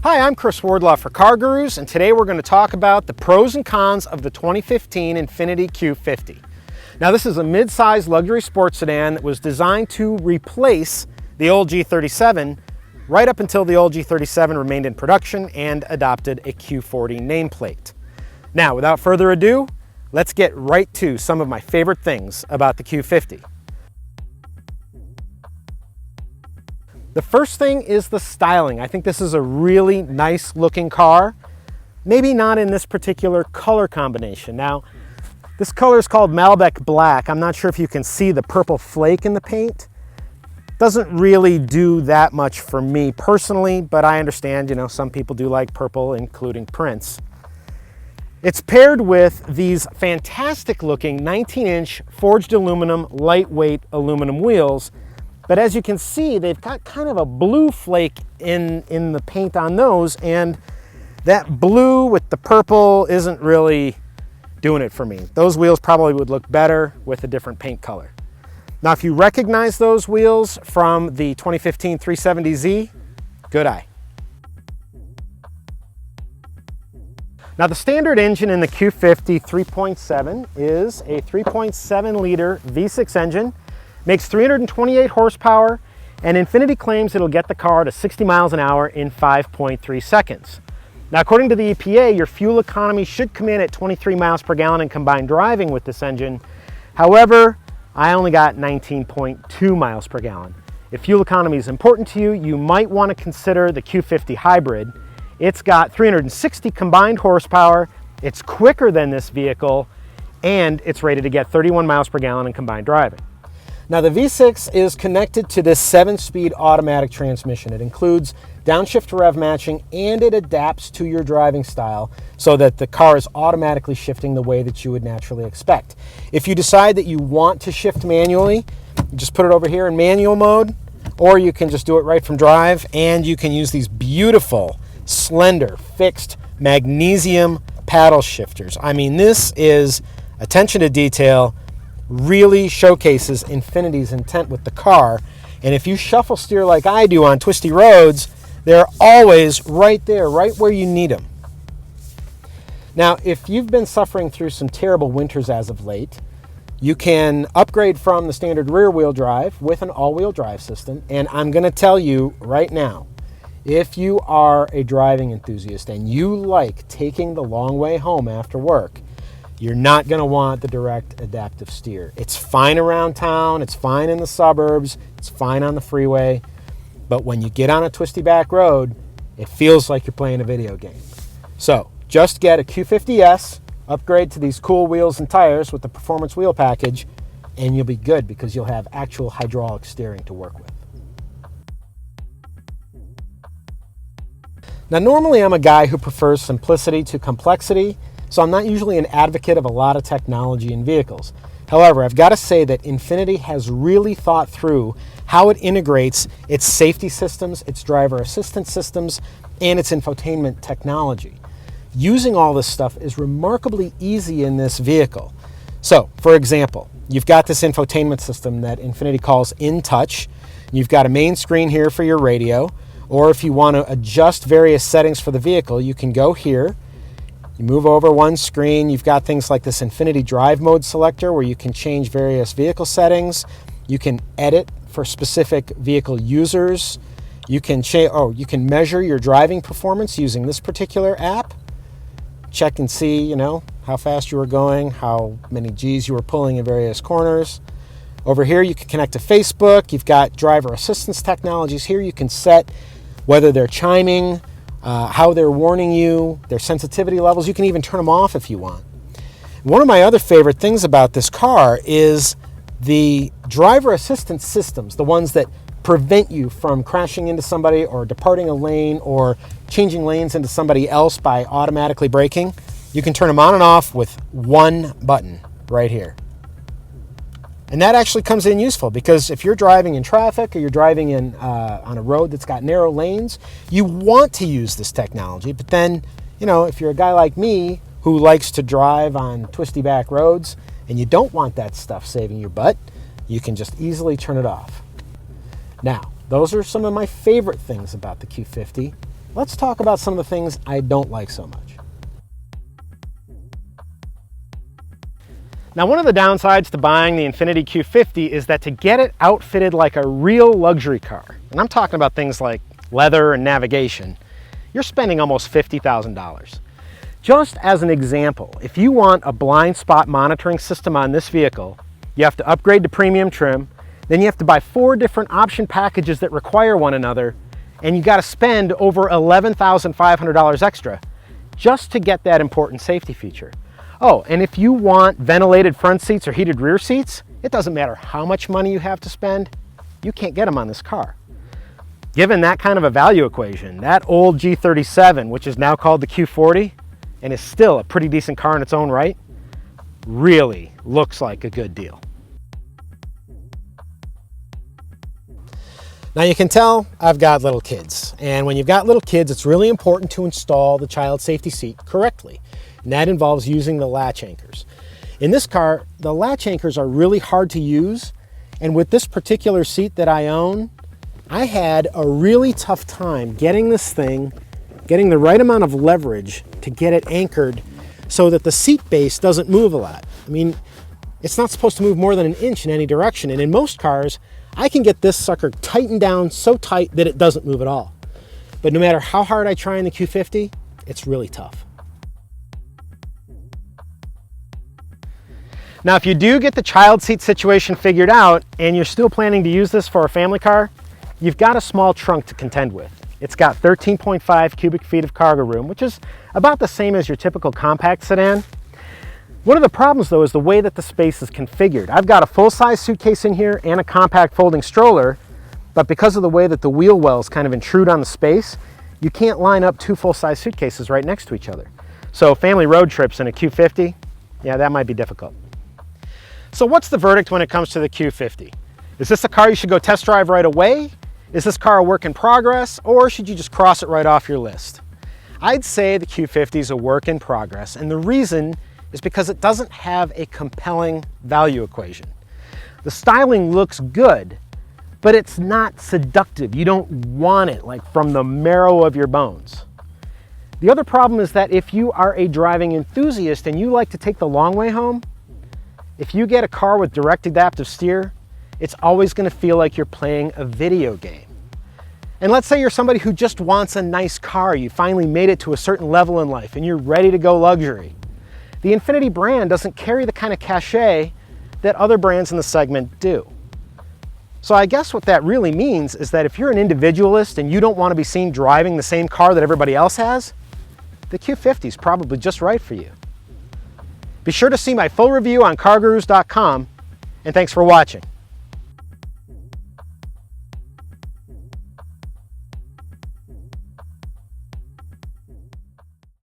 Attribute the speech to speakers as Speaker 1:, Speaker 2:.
Speaker 1: Hi, I'm Chris Wardlaw for CarGurus, and today we're going to talk about the pros and cons of the 2015 Infiniti Q50. Now, this is a mid-size luxury sports sedan that was designed to replace the old G37 right up until the old G37 remained in production and adopted a Q40 nameplate. Now, without further ado, let's get right to some of my favorite things about the Q50. The first thing is the styling. I think this is a really nice looking car. Maybe not in this particular color combination. Now, this color is called Malbec Black. I'm not sure if you can see the purple flake in the paint. Doesn't really do that much for me personally, but I understand, some people do like purple, including Prince. It's paired with these fantastic looking 19-inch forged aluminum, lightweight aluminum wheels. But as you can see, they've got kind of a blue flake in the paint on those, and that blue with the purple isn't really doing it for me. Those wheels probably would look better with a different paint color. Now, if you recognize those wheels from the 2015 370Z, good eye. Now, the standard engine in the Q50 3.7 is a 3.7 liter V6 engine. Makes 328 horsepower, and Infiniti claims it'll get the car to 60 miles an hour in 5.3 seconds. Now, according to the EPA, your fuel economy should come in at 23 miles per gallon in combined driving with this engine. However, I only got 19.2 miles per gallon. If fuel economy is important to you, you might want to consider the Q50 hybrid. It's got 360 combined horsepower, it's quicker than this vehicle, and it's rated to get 31 miles per gallon in combined driving. Now, the V6 is connected to this 7-speed automatic transmission. It includes downshift rev matching, and it adapts to your driving style so that the car is automatically shifting the way that you would naturally expect. If you decide that you want to shift manually, you just put it over here in manual mode, or you can just do it right from drive, and you can use these beautiful, slender, fixed magnesium paddle shifters. I mean, this is attention to detail. Really showcases Infiniti's intent with the car. And if you shuffle steer like I do on twisty roads, they're always right there, right where you need them. Now, if you've been suffering through some terrible winters as of late, you can upgrade from the standard rear-wheel drive with an all-wheel drive system. And I'm going to tell you right now, if you are a driving enthusiast and you like taking the long way home after work, you're not going to want the direct adaptive steer. It's fine around town, it's fine in the suburbs, it's fine on the freeway, but when you get on a twisty back road, it feels like you're playing a video game. So just get a Q50S, upgrade to these cool wheels and tires with the performance wheel package, and you'll be good because you'll have actual hydraulic steering to work with. Now, normally I'm a guy who prefers simplicity to complexity, so I'm not usually an advocate of a lot of technology in vehicles. However, I've got to say that Infiniti has really thought through how it integrates its safety systems, its driver assistance systems, and its infotainment technology. Using all this stuff is remarkably easy in this vehicle. So, for example, you've got this infotainment system that Infiniti calls InTouch. You've got a main screen here for your radio, or if you want to adjust various settings for the vehicle, you can go here. You move over one screen, you've got things like this Infiniti Drive Mode selector where you can change various vehicle settings. You can edit for specific vehicle users. You can measure your driving performance using this particular app. Check and see, how fast you were going, how many G's you were pulling in various corners. Over here, you can connect to Facebook. You've got driver assistance technologies here. You can set whether they're chiming, how they're warning you, their sensitivity levels. You can even turn them off if you want. One of my other favorite things about this car is the driver assistance systems, the ones that prevent you from crashing into somebody or departing a lane or changing lanes into somebody else by automatically braking. You can turn them on and off with one button right here. And that actually comes in useful because if you're driving in traffic or you're driving on a road that's got narrow lanes, you want to use this technology. But then, if you're a guy like me who likes to drive on twisty back roads and you don't want that stuff saving your butt, you can just easily turn it off. Now, those are some of my favorite things about the Q50. let's talk about some of the things I don't like so much. Now, one of the downsides to buying the Infiniti Q50 is that to get it outfitted like a real luxury car, and I'm talking about things like leather and navigation, you're spending almost $50,000. Just as an example, if you want a blind spot monitoring system on this vehicle, you have to upgrade to premium trim, then you have to buy 4 different option packages that require one another, and you got to spend over $11,500 extra just to get that important safety feature. Oh, and if you want ventilated front seats or heated rear seats, it doesn't matter how much money you have to spend, you can't get them on this car. Given that kind of a value equation, that old G37, which is now called the Q40, and is still a pretty decent car in its own right, really looks like a good deal. Now you can tell I've got little kids, and when you've got little kids, it's really important to install the child safety seat correctly, and that involves using the latch anchors. In this car, the latch anchors are really hard to use, and with this particular seat that I own, I had a really tough time getting this thing, getting the right amount of leverage to get it anchored so that the seat base doesn't move a lot. I mean, it's not supposed to move more than an inch in any direction, and in most cars, I can get this sucker tightened down so tight that it doesn't move at all. But no matter how hard I try in the Q50, it's really tough. Now, if you do get the child seat situation figured out and you're still planning to use this for a family car, you've got a small trunk to contend with. It's got 13.5 cubic feet of cargo room, which is about the same as your typical compact sedan. One of the problems, though, is the way that the space is configured. I've got a full-size suitcase in here and a compact folding stroller, but because of the way that the wheel wells kind of intrude on the space, you can't line up 2 full-size suitcases right next to each other. So family road trips in a Q50, yeah, that might be difficult. So what's the verdict when it comes to the Q50? Is this a car you should go test drive right away? Is this car a work in progress, or should you just cross it right off your list? I'd say the Q50 is a work in progress, and the reason is because it doesn't have a compelling value equation. The styling looks good, but it's not seductive. You don't want it like from the marrow of your bones. The other problem is that if you are a driving enthusiast and you like to take the long way home, if you get a car with direct adaptive steer, it's always going to feel like you're playing a video game. And let's say you're somebody who just wants a nice car. You finally made it to a certain level in life and you're ready to go luxury. The Infiniti brand doesn't carry the kind of cachet that other brands in the segment do. So I guess what that really means is that if you're an individualist and you don't want to be seen driving the same car that everybody else has, the Q50 is probably just right for you. Be sure to see my full review on CarGurus.com, and thanks for watching.